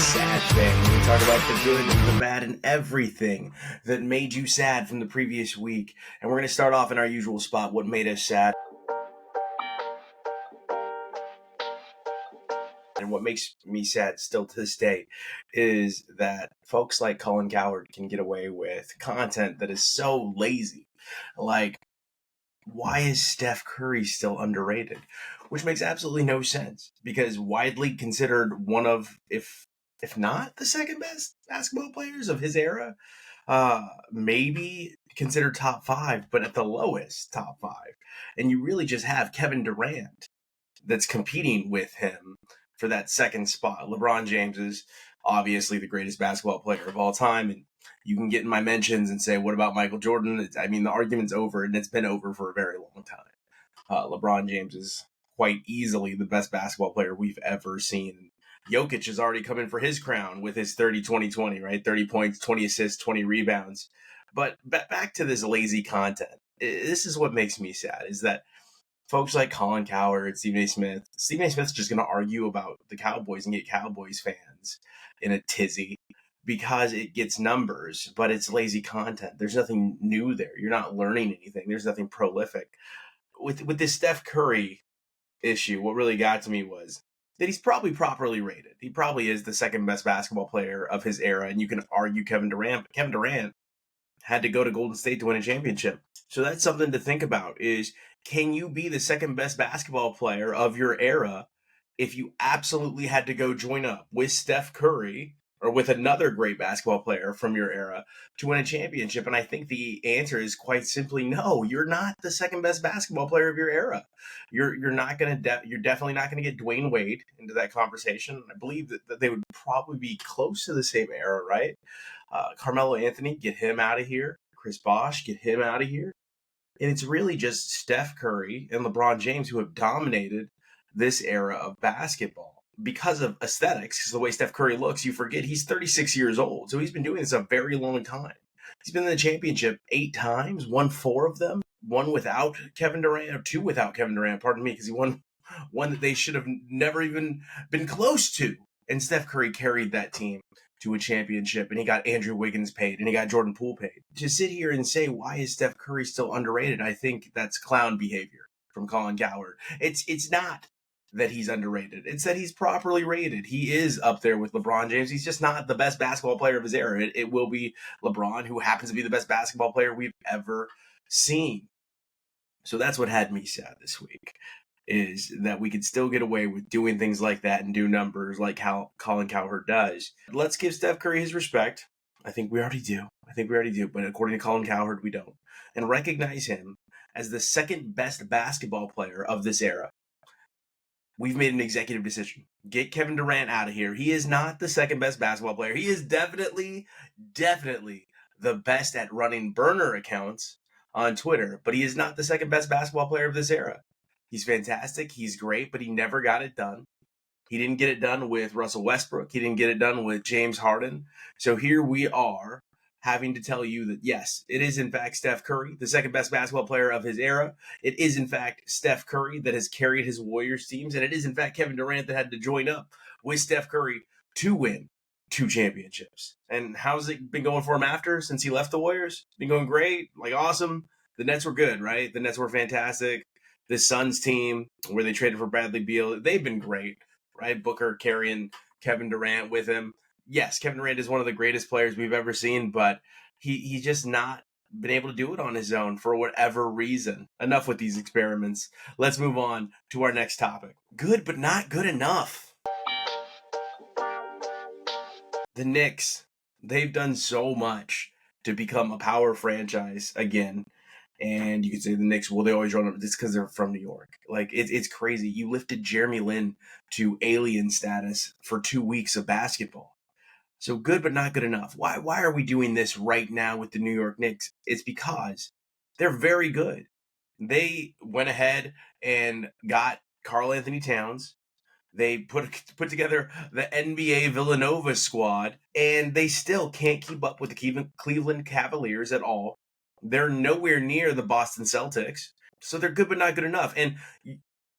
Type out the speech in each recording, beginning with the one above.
Sad Fan. We talk about the good, the bad, and everything that made you sad from the previous week. And we're going to start off in our usual spot, what made us sad. And what makes me sad still to this day is that folks like Colin Cowherd can get away with content that is so lazy. Like, why is Steph Curry still underrated? Which makes absolutely no sense, because widely considered one of, if not the second best basketball players of his era, maybe considered top five, but at the lowest top five. And you really just have Kevin Durant that's competing with him for that second spot. LeBron James is obviously the greatest basketball player of all time, and you can get in my mentions and say, what about Michael Jordan? I mean, the argument's over, and it's been over for a very long time. LeBron James is quite easily the best basketball player we've ever seen. Jokic has already come in for his crown with his 30-20-20, right? 30 points, 20 assists, 20 rebounds. But back to this lazy content. This is what makes me sad, is that folks like Colin Cowherd, Stephen A. Smith's just going to argue about the Cowboys and get Cowboys fans in a tizzy because it gets numbers, but it's lazy content. There's nothing new there. You're not learning anything. There's nothing prolific. With this Steph Curry issue, what really got to me was that he's probably properly rated. He probably is the second best basketball player of his era, and you can argue Kevin Durant. But Kevin Durant had to go to Golden State to win a championship. So that's something to think about, is can you be the second best basketball player of your era if you absolutely had to go join up with Steph Curry or with another great basketball player from your era to win a championship? And I think the answer is quite simply no. You're not the second best basketball player of your era. You're definitely not going to get Dwayne Wade into that conversation. I believe that they would probably be close to the same era, right? Carmelo Anthony, get him out of here. Chris Bosh, get him out of here. And it's really just Steph Curry and LeBron James who have dominated this era of basketball because of aesthetics. Because the way Steph Curry looks, you forget he's 36 years old. So he's been doing this a very long time. He's been in the championship 8 times, won 4 of them, one without Kevin Durant, or 2 without Kevin Durant, pardon me, because he won one that they should have never even been close to. And Steph Curry carried that team to a championship, and he got Andrew Wiggins paid, and he got Jordan Poole paid. To sit here and say, why is Steph Curry still underrated? I think that's clown behavior from Colin Cowherd. It's not that he's underrated. It's that he's properly rated. He is up there with LeBron James. He's just not the best basketball player of his era. It will be LeBron, who happens to be the best basketball player we've ever seen. So that's what had me sad this week, is that we could still get away with doing things like that and do numbers like how Colin Cowherd does. Let's give Steph Curry his respect. I think we already do. But according to Colin Cowherd, we don't. And recognize him as the second best basketball player of this era. We've made an executive decision. Get Kevin Durant out of here. He is not the second best basketball player. He is definitely the best at running burner accounts on Twitter, but he is not the second best basketball player of this era. He's fantastic. He's great, but he never got it done. He didn't get it done with Russell Westbrook. He didn't get it done with James Harden. So here we are having to tell you that, yes, it is in fact Steph Curry, the second best basketball player of his era. It is in fact Steph Curry that has carried his Warriors teams. And it is in fact Kevin Durant that had to join up with Steph Curry to win 2 championships. And how's it been going for him after, since he left the Warriors? It's been going great, like awesome. The Nets were good, right? The Nets were fantastic. The Suns team, where they traded for Bradley Beal, they've been great, right? Booker carrying Kevin Durant with him. Yes, Kevin Durant is one of the greatest players we've ever seen, but he's just not been able to do it on his own for whatever reason. Enough with these experiments. Let's move on to our next topic. Good, but not good enough. The Knicks, they've done so much to become a power franchise again. And you could say the Knicks, well, they always run up. It's because they're from New York. Like, it's crazy. You lifted Jeremy Lin to alien status for 2 weeks of basketball. So good, but not good enough. Why are we doing this right now with the New York Knicks? It's because they're very good. They went ahead and got Karl Anthony Towns. They put together the NBA Villanova squad, and they still can't keep up with the Cleveland Cavaliers at all. They're nowhere near the Boston Celtics. So they're good, but not good enough. And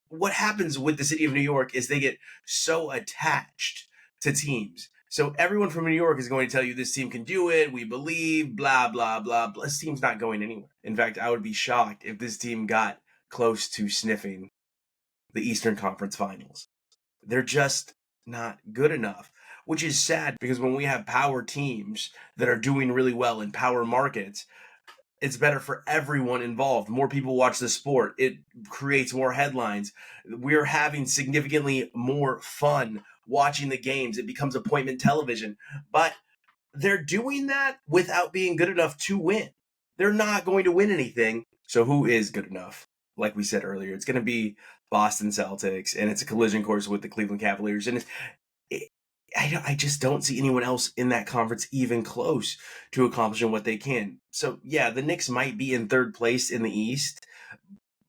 what happens with the city of New York is they get so attached to teams. So everyone from New York is going to tell you this team can do it. We believe, blah, blah, blah, blah. This team's not going anywhere. In fact, I would be shocked if this team got close to sniffing the Eastern Conference Finals. They're just not good enough, which is sad because when we have power teams that are doing really well in power markets, it's better for everyone involved. More people watch the sport. It creates more headlines. We're having significantly more fun watching the games. It becomes appointment television. But they're doing that without being good enough to win. They're not going to win anything. So who is good enough? Like we said earlier, it's going to be Boston Celtics, and it's a collision course with the Cleveland Cavaliers. And I just don't see anyone else in that conference even close to accomplishing what they can. So, yeah, the Knicks might be in third place in the East,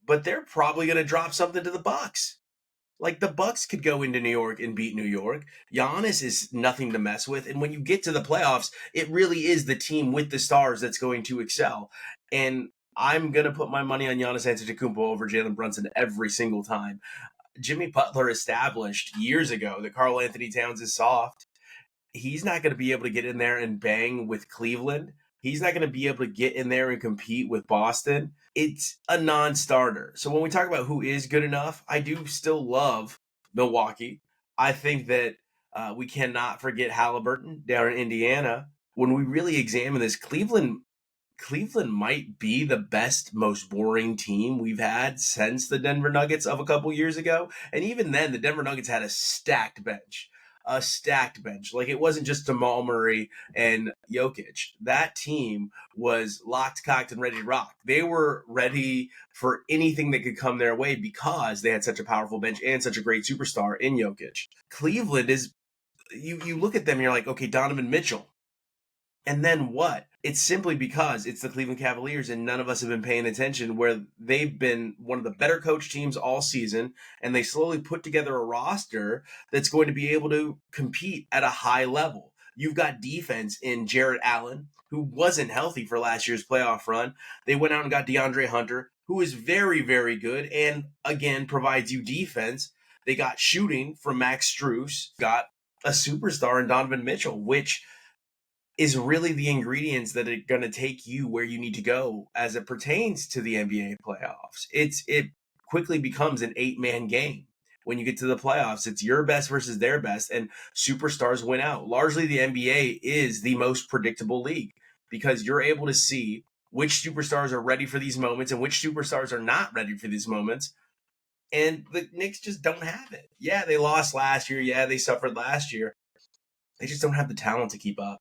but they're probably going to drop something to the Bucks. Like, the Bucks could go into New York and beat New York. Giannis is nothing to mess with. And when you get to the playoffs, it really is the team with the stars that's going to excel. And I'm going to put my money on Giannis Antetokounmpo over Jalen Brunson every single time. Jimmy Butler established years ago that Karl Anthony Towns is soft. He's not going to be able to get in there and bang with Cleveland. He's not going to be able to get in there and compete with Boston. It's a non-starter. So when we talk about who is good enough, I do still love Milwaukee. I think that we cannot forget Halliburton down in Indiana. When we really examine this, Cleveland might be the best, most boring team we've had since the Denver Nuggets of a couple years ago. And even then, the Denver Nuggets had a stacked bench. Like, it wasn't just Jamal Murray and Jokic. That team was locked, cocked, and ready to rock. They were ready for anything that could come their way because they had such a powerful bench and such a great superstar in Jokic. Cleveland is, you look at them and you're like, okay, Donovan Mitchell. And then what? It's simply because it's the Cleveland Cavaliers and none of us have been paying attention, where they've been one of the better coached teams all season, and they slowly put together a roster that's going to be able to compete at a high level. You've got defense in Jarrett Allen, who wasn't healthy for last year's playoff run. They went out and got DeAndre Hunter, who is very, very good and, again, provides you defense. They got shooting from Max Strus, got a superstar in Donovan Mitchell, which is really the ingredients that are going to take you where you need to go as it pertains to the NBA playoffs. It quickly becomes an 8-man game. When you get to the playoffs, it's your best versus their best, and superstars win out. Largely, the NBA is the most predictable league because you're able to see which superstars are ready for these moments and which superstars are not ready for these moments. And the Knicks just don't have it. Yeah, they lost last year. Yeah, they suffered last year. They just don't have the talent to keep up.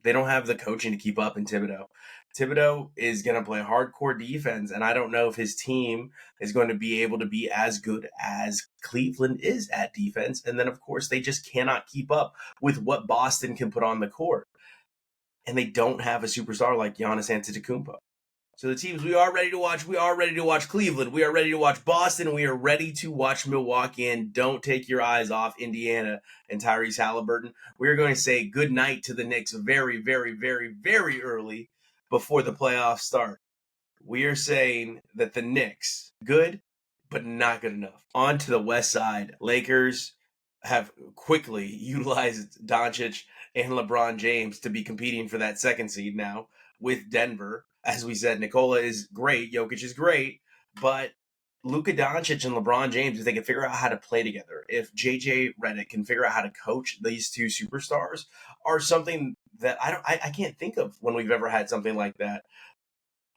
They don't have the coaching to keep up in Thibodeau. Thibodeau is going to play hardcore defense, and I don't know if his team is going to be able to be as good as Cleveland is at defense. And then, of course, they just cannot keep up with what Boston can put on the court. And they don't have a superstar like Giannis Antetokounmpo. So the teams we are ready to watch Cleveland, we are ready to watch Boston, we are ready to watch Milwaukee, and don't take your eyes off Indiana and Tyrese Halliburton. We are going to say good night to the Knicks very, very, very, very early before the playoffs start. We are saying that the Knicks, good, but not good enough. On to the West Side. Lakers have quickly utilized Doncic and LeBron James to be competing for that second seed now with Denver. As we said, Nikola is great, Jokic is great, but Luka Doncic and LeBron James, if they can figure out how to play together, if JJ Redick can figure out how to coach these two superstars, are something that I can't think of when we've ever had something like that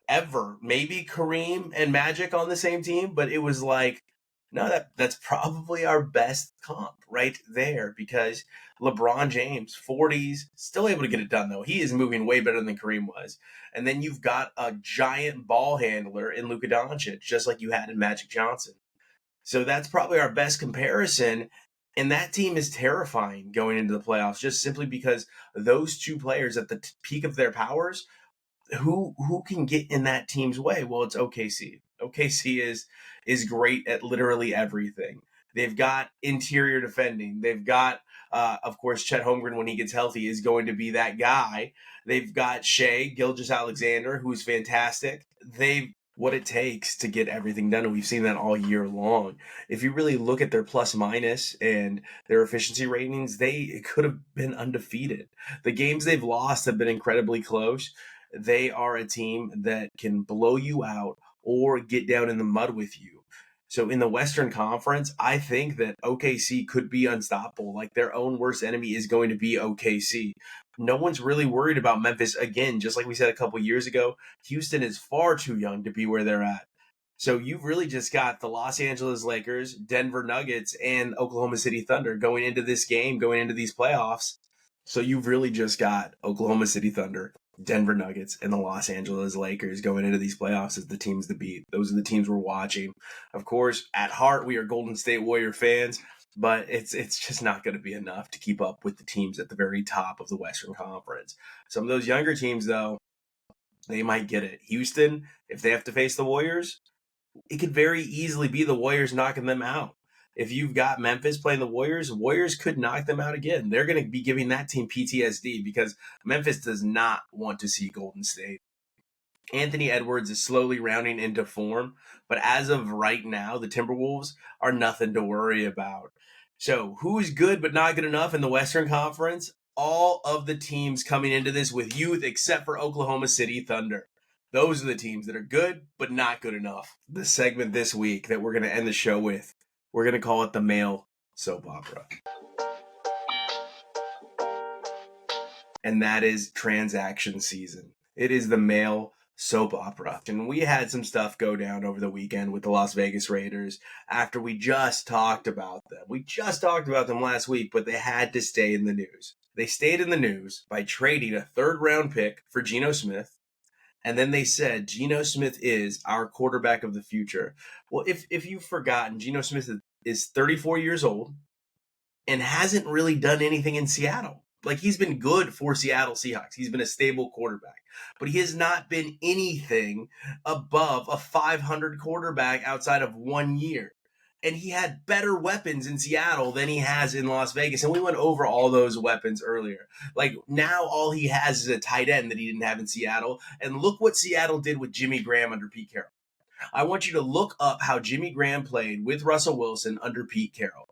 ever. Maybe Kareem and Magic on the same team, but it was like, no, that's probably our best comp right there, because LeBron James, 40s, still able to get it done, though. He is moving way better than Kareem was. And then you've got a giant ball handler in Luka Doncic, just like you had in Magic Johnson. So that's probably our best comparison. And that team is terrifying going into the playoffs, just simply because those two players at the peak of their powers, who can get in that team's way? Well, it's OKC. OKC is great at literally everything. They've got interior defending. They've got, of course, Chet Holmgren, when he gets healthy, is going to be that guy. They've got Shea Gilgeous-Alexander, who's fantastic. They've what it takes to get everything done. And we've seen that all year long. If you really look at their plus minus and their efficiency ratings, they could have been undefeated. The games they've lost have been incredibly close. They are a team that can blow you out or get down in the mud with you. So in the Western Conference, I think that OKC could be unstoppable. Like, their own worst enemy is going to be OKC. No one's really worried about Memphis again, just like we said a couple years ago. Houston is far too young to be where they're at. So you've really just got the Los Angeles Lakers, Denver Nuggets, and Oklahoma City Thunder going into this game, going into these playoffs. So you've really just got Oklahoma City Thunder, Denver Nuggets, and the Los Angeles Lakers going into these playoffs as the teams to beat. Those are the teams we're watching. Of course, at heart, we are Golden State Warrior fans, but it's just not going to be enough to keep up with the teams at the very top of the Western Conference. Some of those younger teams, though, they might get it. Houston, if they have to face the Warriors, it could very easily be the Warriors knocking them out. If you've got Memphis playing the Warriors, Warriors could knock them out again. They're going to be giving that team PTSD because Memphis does not want to see Golden State. Anthony Edwards is slowly rounding into form, but as of right now, the Timberwolves are nothing to worry about. So, who is good but not good enough in the Western Conference? All of the teams coming into this with youth except for Oklahoma City Thunder. Those are the teams that are good but not good enough. The segment this week that we're going to end the show with, we're going to call it the male soap opera. And that is transaction season. It is the male soap opera. And we had some stuff go down over the weekend with the Las Vegas Raiders after we just talked about them. We just talked about them last week, but they had to stay in the news. They stayed in the news by trading a third-round pick for Geno Smith. And then they said, Geno Smith is our quarterback of the future. Well, if you've forgotten, Geno Smith is 34 years old and hasn't really done anything in Seattle. Like, he's been good for Seattle Seahawks. He's been a stable quarterback. But he has not been anything above a 500 quarterback outside of 1 year. And he had better weapons in Seattle than he has in Las Vegas. And we went over all those weapons earlier. Like, now all he has is a tight end that he didn't have in Seattle. And look what Seattle did with Jimmy Graham under Pete Carroll. I want you to look up how Jimmy Graham played with Russell Wilson under Pete Carroll.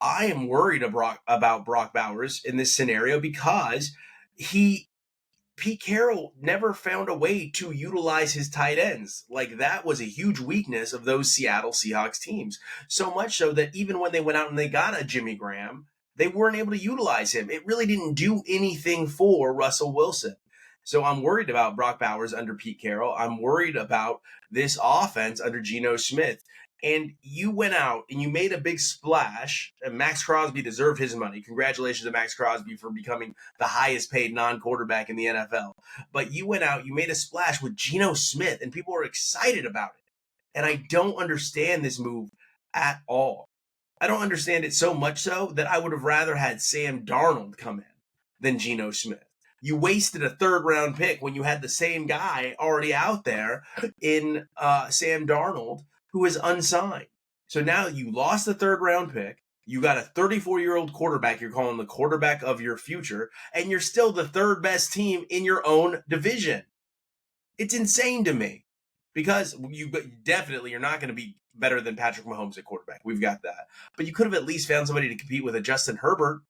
I am worried about Brock Bowers in this scenario because Pete Carroll never found a way to utilize his tight ends. Like, that was a huge weakness of those Seattle Seahawks teams. So much so that even when they went out and they got a Jimmy Graham, they weren't able to utilize him. It really didn't do anything for Russell Wilson. So I'm worried about Brock Bowers under Pete Carroll. I'm worried about this offense under Geno Smith. And you went out and you made a big splash, and Max Crosby deserved his money. Congratulations to Max Crosby for becoming the highest paid non-quarterback in the NFL. But you went out, you made a splash with Geno Smith, and people are excited about it. And I don't understand this move at all. I don't understand it so much so that I would have rather had Sam Darnold come in than Geno Smith. You wasted a third-round pick when you had the same guy already out there in Sam Darnold, who is unsigned. So now you lost the third-round pick. You got a 34-year-old quarterback you're calling the quarterback of your future, and you're still the third best team in your own division. It's insane to me because you're not going to be better than Patrick Mahomes at quarterback. We've got that. But you could have at least found somebody to compete with a Justin Herbert.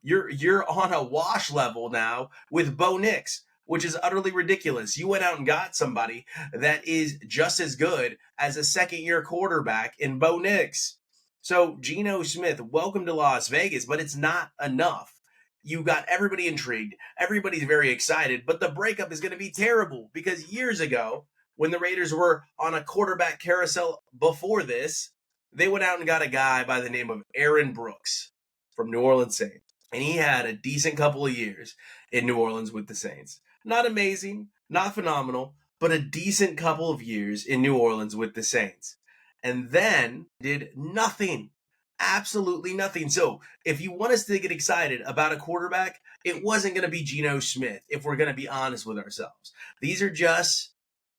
You're on a wash level now with Bo Nix, which is utterly ridiculous. You went out and got somebody that is just as good as a second-year quarterback in Bo Nix. So, Geno Smith, welcome to Las Vegas, but it's not enough. You got everybody intrigued. Everybody's very excited, but the breakup is going to be terrible because years ago, when the Raiders were on a quarterback carousel before this, they went out and got a guy by the name of Aaron Brooks from New Orleans Saints. And he had a decent couple of years in New Orleans with the Saints. Not amazing, not phenomenal, but a decent couple of years in New Orleans with the Saints. And then did nothing. Absolutely nothing. So if you want us to get excited about a quarterback, it wasn't going to be Geno Smith, if we're going to be honest with ourselves. These are just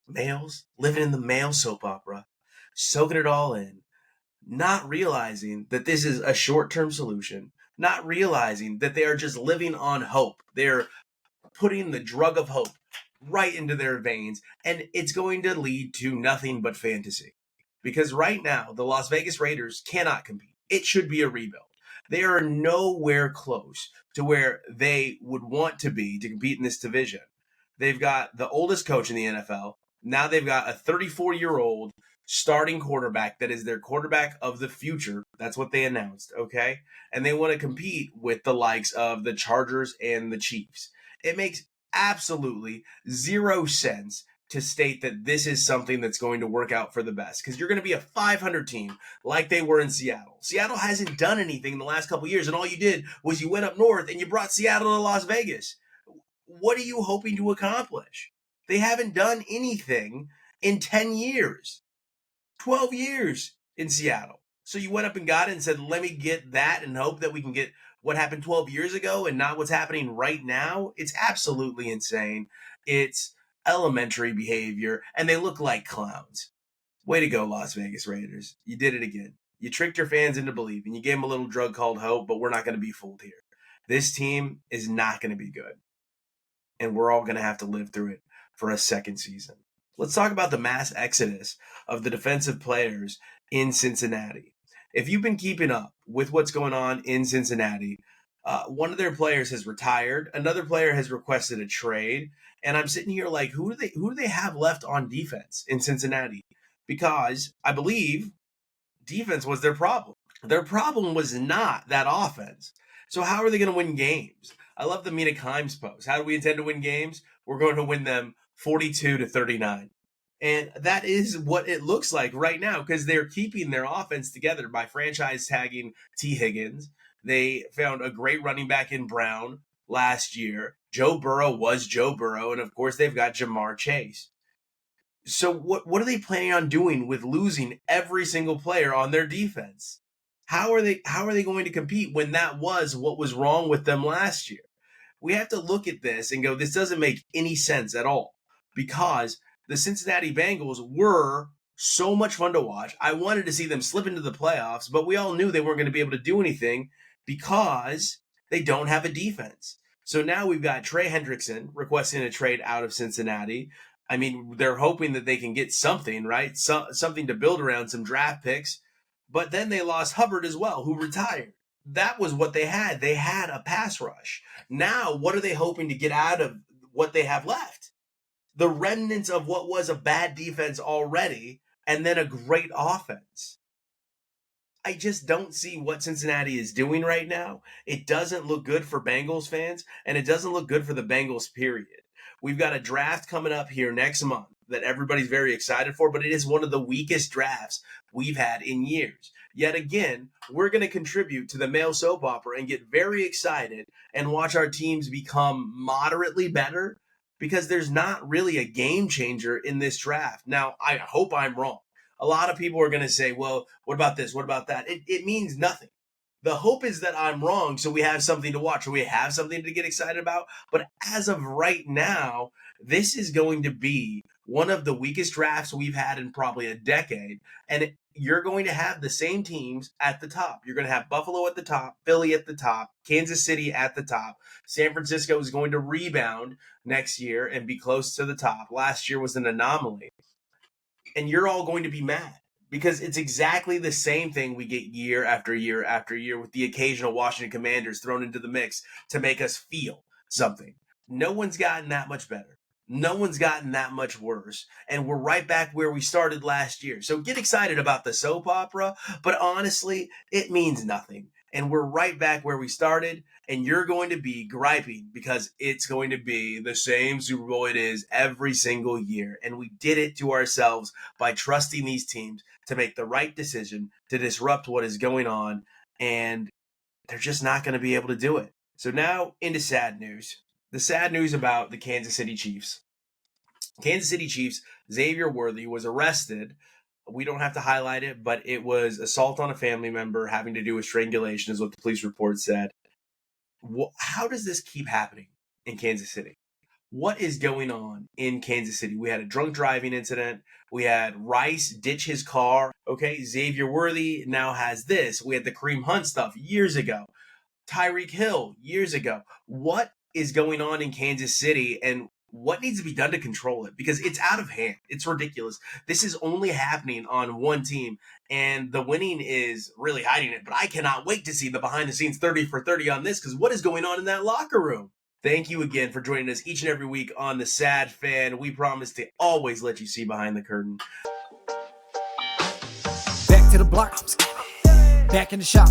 males living in the male soap opera, soaking it all in, not realizing that this is a short-term solution, not realizing that they are just living on hope. They're putting the drug of hope right into their veins, and it's going to lead to nothing but fantasy. Because right now, the Las Vegas Raiders cannot compete. It should be a rebuild. They are nowhere close to where they would want to be to compete in this division. They've got the oldest coach in the NFL. Now they've got a 34-year-old starting quarterback that is their quarterback of the future. That's what they announced, okay? And they want to compete with the likes of the Chargers and the Chiefs. It makes absolutely zero sense to state that this is something that's going to work out for the best, because you're going to be a 500 team like they were in Seattle. Seattle hasn't done anything in the last couple of years, and all you did was you went up north and you brought Seattle to Las Vegas. What are you hoping to accomplish? They haven't done anything in 10 years, 12 years in Seattle. So you went up and got it and said, let me get that and hope that we can get what happened 12 years ago and not what's happening right now. It's absolutely insane. It's elementary behavior, and they look like clowns. Way to go, Las Vegas Raiders. You did it again. You tricked your fans into believing. You gave them a little drug called hope, but we're not going to be fooled here. This team is not going to be good, and we're all going to have to live through it for a second season. Let's talk about the mass exodus of the defensive players in Cincinnati. If you've been keeping up with what's going on in Cincinnati, one of their players has retired. Another player has requested a trade. And I'm sitting here like, who do they have left on defense in Cincinnati? Because I believe defense was their problem. Their problem was not that offense. So how are they going to win games? I love the Mina Kimes post. How do we intend to win games? We're going to win them 42-39. And that is what it looks like right now, because they're keeping their offense together by franchise tagging T. Higgins. They found a great running back in Brown last year. Joe Burrow was Joe Burrow, and of course they've got Jamar Chase. So what are they planning on doing with losing every single player on their defense? How are they going to compete when that was what was wrong with them last year? We have to look at this and go, this doesn't make any sense at all, because the Cincinnati Bengals were so much fun to watch. I wanted to see them slip into the playoffs, but we all knew they weren't going to be able to do anything because they don't have a defense. So now we've got Trey Hendrickson requesting a trade out of Cincinnati. I mean, they're hoping that they can get something, right? Something to build around, some draft picks. But then they lost Hubbard as well, who retired. That was what they had. They had a pass rush. Now, what are they hoping to get out of what they have left? The remnants of what was a bad defense already, and then a great offense. I just don't see what Cincinnati is doing right now. It doesn't look good for Bengals fans, and it doesn't look good for the Bengals, period. We've got a draft coming up here next month that everybody's very excited for, but it is one of the weakest drafts we've had in years. Yet again, we're going to contribute to the male soap opera and get very excited and watch our teams become moderately better, because there's not really a game changer in this draft. Now, I hope I'm wrong. A lot of people are going to say, well, what about this? What about that? It means nothing. The hope is that I'm wrong, so we have something to watch, so we have something to get excited about. But as of right now, this is going to be one of the weakest drafts we've had in probably a decade. And you're going to have the same teams at the top. You're going to have Buffalo at the top, Philly at the top, Kansas City at the top. San Francisco is going to rebound next year and be close to the top. Last year was an anomaly. And you're all going to be mad, because it's exactly the same thing we get year after year after year, with the occasional Washington Commanders thrown into the mix to make us feel something. No one's gotten that much better. No one's gotten that much worse. And we're right back where we started last year. So get excited about the soap opera, but honestly, it means nothing. And we're right back where we started, and you're going to be griping because it's going to be the same Super Bowl it is every single year. And we did it to ourselves by trusting these teams to make the right decision to disrupt what is going on, and they're just not going to be able to do it. So now into sad news. The sad news about the Kansas City Chiefs. Kansas City Chiefs, Xavier Worthy was arrested. We don't have to highlight it, but it was assault on a family member having to do with strangulation, is what the police report said. How does this keep happening in Kansas City? What is going on in Kansas City? We had a drunk driving incident. We had Rice ditch his car. Okay, Xavier Worthy now has this. We had the Kareem Hunt stuff years ago. Tyreek Hill years ago. What is going on in Kansas City, and what needs to be done to control it? Because it's out of hand. It's ridiculous. This is only happening on one team, and the winning is really hiding it. But I cannot wait to see the behind-the-scenes 30 for 30 on this, because what is going on in that locker room? Thank you again for joining us each and every week on The Sad Fan. We promise to always let you see behind the curtain. Back to the block, back in the shop.